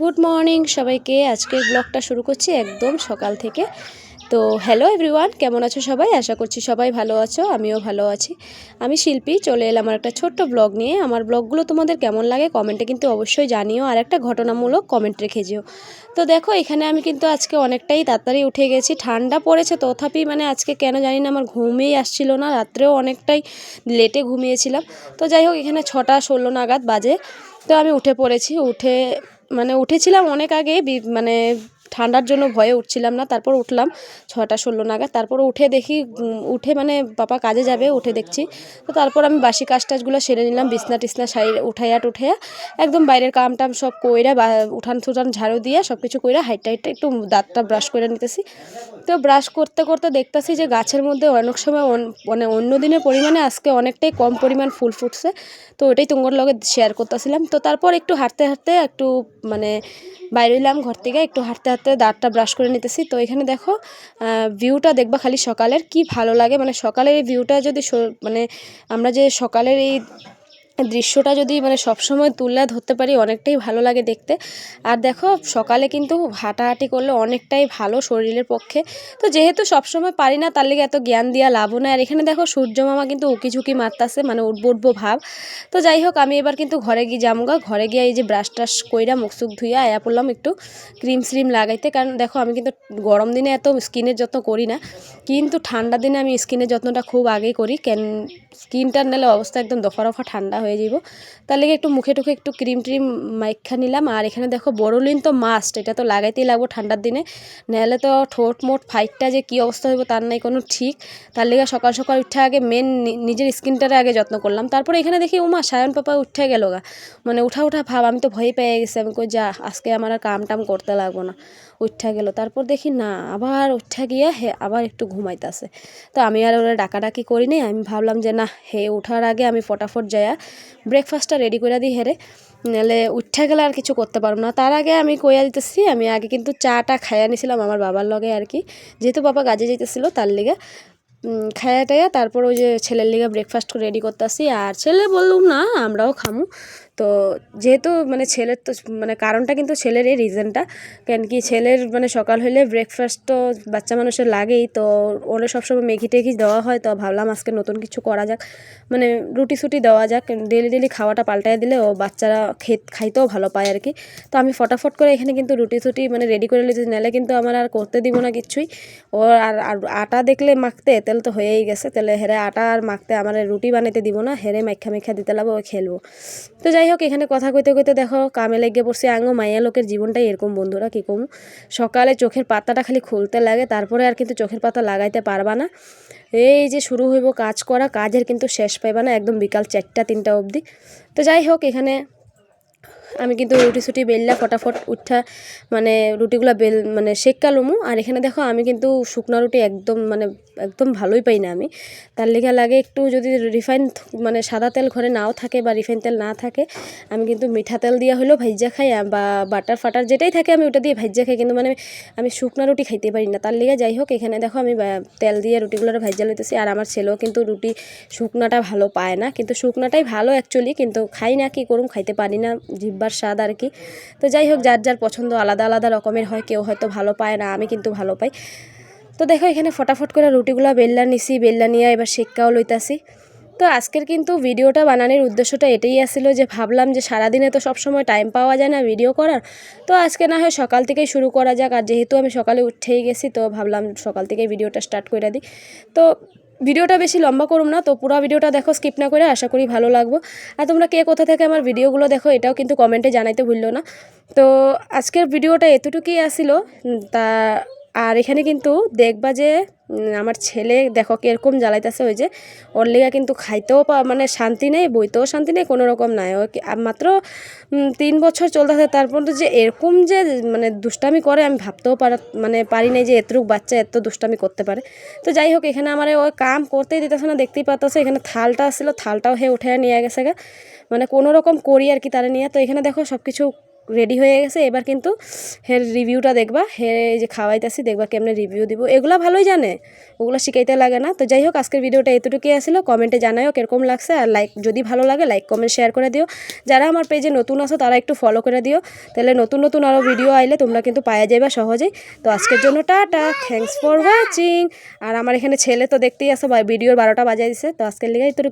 Good morning সবাইকে। আজকের ব্লগটা শুরু করছি একদম সকাল থেকে। তো হ্যালো এভরিওয়ান, কেমন আছো সবাই? আশা করছি সবাই ভালো আছো, আমিও ভালো আছি। আমি শিল্পী চলে এলাম আমার একটা ছোট্ট ব্লগ নিয়ে। আমার ব্লগগুলো তোমাদের কেমন লাগে কমেন্টে কিন্তু অবশ্যই জানিও, আর একটা ঘটনামূলক কমেন্ট রেখে যেও। তো দেখো এখানে আমি কিন্তু আজকে অনেকটাই তাড়াতাড়ি উঠে গেছি। ঠান্ডা পড়েছে তথাপি মানে আজকে কেন জানি না আমার ঘুমেই আসছিল না, রাত্রেও অনেকটাই লেটে ঘুমিয়েছিলাম। তো যাই হোক এখানে 6টা 16 নাগাদ বাজে। তো আমি উঠে পড়েছি। উঠেছিলাম অনেক আগে, মানে ঠান্ডার জন্য ভয়ে উঠছিলাম না। তারপর উঠলাম 6টা 16 নাগাদ। তারপর উঠে দেখি উঠে মানে পাপা কাজে যাবে, উঠে দেখছি। তো তারপর আমি বাসি কাজ টাজগুলো সেরে নিলাম, বিছনা টিছনা উঠাইয়া একদম বাইরের কাম টাম সব কইরা বা উঠান টুঠান ঝাড়ু দিয়ে সব কিছু কইরা হাইটটা একটু দাঁতটা ব্রাশ করে নিতেছি। তো ব্রাশ করতে করতে দেখতেছি যে গাছের মধ্যে অনেক সময় মানে অন্য দিনের পরিমাণে আজকে অনেকটাই কম পরিমাণ ফুল ফুটছে। তো ওটাই তোমার লগে শেয়ার করতেছিলাম। তো তারপর একটু হাঁটতে হাঁটতে একটু মানে বাইরে এলাম ঘর থেকে, একটু হাঁটতে হাঁটতে দাঁতটা ব্রাশ করে নিতেছি। তো এখানে দেখো ভিউটা দেখবা খালি সকালের, কি ভালো লাগে। মানে সকালের এই ভিউটা যদি মানে আমরা যে সকালের এই দৃশ্যটা যদি মানে সবসময় তুলে ধরতে পারি অনেকটাই ভালো লাগে দেখতে। আর দেখো সকালে কিন্তু হাঁটাহাঁটি করলে অনেকটাই ভালো শরীরের পক্ষে। তো যেহেতু সবসময় পারি না তার লিগে এত জ্ঞান দিয়া লাভও নাই। আর এখানে দেখো সূর্য মামা কিন্তু উকিঝুঁকি মারতাছে, মানে উঠবো উঠবো ভাব। তো যাই হোক আমি এবার কিন্তু ঘরে গিয়ে যামুগা। ঘরে গিয়ে এই যে ব্রাশ ট্রাশ কইরা মুখ সুখ ধুইয়া আয়া পড়লাম একটু ক্রিম শ্রিম লাগাইতে। কারণ দেখো আমি কিন্তু গরম দিনে এত স্কিনের যত্ন করি না, কিন্তু ঠান্ডা দিনে আমি স্কিনের যত্নটা খুব আগেই করি। স্কিনটার নাহলে অবস্থা একদম দফা রফা ঠান্ডা হয়ে যাব। তার লেগে একটু মুখে টুখে একটু ক্রিম ট্রিম মাইখা নিলাম। আর এখানে দেখো বোরোলিন তো মাস্ট, এটা তো লাগাইতেই লাগবো ঠান্ডার দিনে, নাহলে তো ঠোঁট মোট ফাইটটা যে কী অবস্থা হইব তার নাই কোনো ঠিক। তার লেগে সকাল সকাল উঠে আগে নিজের স্কিনটারে আগে যত্ন করলাম। তারপরে এখানে দেখি উমা সায়ন পাপা উঠে গেল গা, মানে উঠা উঠা ভাব। আমি তো ভয় পেয়ে গেছি, আমি কই যা আজকে আমার আর কাম টাম করতে লাগবো না। উঠা গেল, তারপর দেখি না আবার উঠা গিয়ে আবার একটু ঘুমাইতেছে। তো আমি আর ওরা ডাকাডাকি করি নি। আমি ভাবলাম যে না ওঠার আগে আমি ফটাফট যাইয়া ব্রেকফাস্টটা রেডি করে দিই হেরে, নাহলে উঠা গেলে আর কিছু করতে পারবো না। তার আগে আমি কইয়া দিতেছি, আমি আগে কিন্তু চাটা খাইয়া নিছিলাম আমার বাবার লগে আর কি, যেহেতু বাবা কাজে যাইতেছিল তার লিগে খাইয়া টাইয়া তারপর ওই যে ছেলের লিগে ব্রেকফাস্ট রেডি করতেছি। আর ছেলে বললুম না আমরাও খামু। তো যেহেতু মানে ছেলের তো মানে কারণটা কিন্তু ছেলের এই রিজনটা, কেন কি ছেলের মানে সকাল হলে ব্রেকফাস্ট তো বাচ্চা মানুষের লাগেই। তো ওরা সবসময় ম্যাগি টেগি দেওয়া হয়, তো ভাবলাম আজকে নতুন কিছু করা যাক, মানে রুটি সুটি দেওয়া যাক। ডেলি ডেলি খাওয়াটা পাল্টায় দিলে ও বাচ্চারা খাইতেও ভালো পায় আর কি। তো আমি ফটাফট করে এখানে কিন্তু রুটি সুটি মানে রেডি করে নিয়েছি, নাহলে কিন্তু আমার আর করতে দিব না কিছুই। ও আর আটা দেখলে মাখতে তেল তো হয়েই গেছে, তাহলে হেরে আটা আর মাখতে আমার রুটি বানাইতে দিব না, হেরে মাইখা মাইখা দিতে লাগবো, ও খেলবো। তো যাই হোক এখানে কথা কইতে কইতে দেখো কামে লেগে পড়ছি। আঙ্গো মাইয়া লোকের জীবনটাই এরকম বন্ধুরা, কী কমু। সকালে চোখের পাতাটা খালি খুলতে লাগে, তারপরে আর কিন্তু চোখের পাতা লাগাইতে পারবা না। এই যে শুরু হইব কাজ করা, কাজের কিন্তু শেষ পাইবা না একদম বিকাল 4টা 3টা অবধি। তো যাই হোক এখানে আমি কিন্তু রুটি সুটি বেললা ফটাফট উঠা মানে রুটিগুলো মানে সেক্কা লমু। আর এখানে দেখো আমি কিন্তু শুকনো রুটি একদম ভালোই পাই না আমি। তার লেগে লাগে একটু যদি রিফাইন মানে সাদা তেল ঘরে নাও থাকে বা রিফাইন তেল না থাকে, আমি কিন্তু মিঠা তেল দিয়ে হলেও ভাইজা খাই বা বাটার ফাটার যেটাই থাকে আমি ওটা দিয়ে ভাইজা খাই, কিন্তু মানে আমি শুকনো রুটি খাইতে পারি না। তার লেগে যাই হোক এখানে দেখো আমি তেল দিয়ে রুটিগুলো ভাইজা লইতেছি। আর আমার ছেলেও কিন্তু রুটি শুকনাটা ভালো পায় না, কিন্তু শুকনাটাই ভালো অ্যাকচুয়ালি, কিন্তু খাই না, কি করুম, খাইতে পারি না, জিহ্বার স্বাদ আর কি। তো যাই হোক যার যার পছন্দ আলাদা আলাদা রকমের হয়, কেউ হয়তো ভালো পায় না, আমি কিন্তু ভালো পাই। তো দেখো এখানে ফটাফট করে রুটিগুলো বেললা নিছি, বেললা নিয়ে এবার সেক্কাও লইতাছি। তো আজকের কিন্তু ভিডিওটা বানানোর উদ্দেশ্যটা এটাই আসছিল যে ভাবলাম যে সারাদিনে তো সবসময় টাইম পাওয়া যায় না ভিডিও করার, তো আজকে না হয় সকাল থেকেই শুরু করা যাক। আর যেহেতু আমি সকালে উঠেই গেছি তো ভাবলাম সকাল থেকেই ভিডিওটা স্টার্ট করে দিই। তো ভিডিওটা বেশি লম্বা করুম না, তো পুরো ভিডিওটা দেখো স্কিপ না করে, আশা করি ভালো লাগবো। আর তোমরা কে কোথা থেকে আমার ভিডিওগুলো দেখো এটাও কিন্তু কমেন্টে জানাইতে ভুললো না। তো আজকের ভিডিওটা এতটুকুই আসিল। তা আর এখানে কিন্তু দেখবা যে আমার ছেলে দেখো কিরকম জ্বালাইতেছে, ওই যে ওর লেগা কিন্তু খাইতেও মানে শান্তি নেই, বইতেও শান্তি নেই, কোনো রকম নাই। ও মাত্র 3 বছর চলতেছে, তারপর যে এরকম যে মানে দুষ্টামি করে আমি ভাবতেও পারি নাই যে এতটুক বাচ্চা এত দুষ্টামি করতে পারে। তো যাই হোক এখানে আমার ওই কাম করতেই দিতেছে না, দেখতেই পাচ্ছ। এখানে থালটা আসছিল, থালটাও উঠে নিয়ে গেছে গা, মানে কোনো রকম করি আর কি তারা নিয়ে। তো এখানে দেখো সব কিছু রেডি হয়ে গেছে। এবার কিন্তু হের রিভিউটা দেখবা, এই যে খাওয়াইতেছি দেখবা কেমনে রিভিউ দিব। এগুলা ভালোই জানে, ওগুলো শিখাইতে লাগে না। তো যাই হোক, আজকের ভিডিওটা এতটুকুই আসলো। কমেন্টে জানাও কিরকম লাগছে, আর লাইক যদি ভালো লাগে লাইক কমেন্ট শেয়ার করে দিও। যারা আমার পেজে নতুন আছো তারা একটু ফলো করে দিও, তাহলে নতুন নতুন আরও ভিডিও আইলে তোমরা কিন্তু পাওয়া যাবে সহজেই। তো আজকের জন্য টাটা, থ্যাঙ্কস ফর ওয়াচিং। আর আমার এখানে ছেলে তো দেখতেই আসো, ভিডিওর 12টা বাজাই দিছে। তো আজকের লিগে এতটুকু।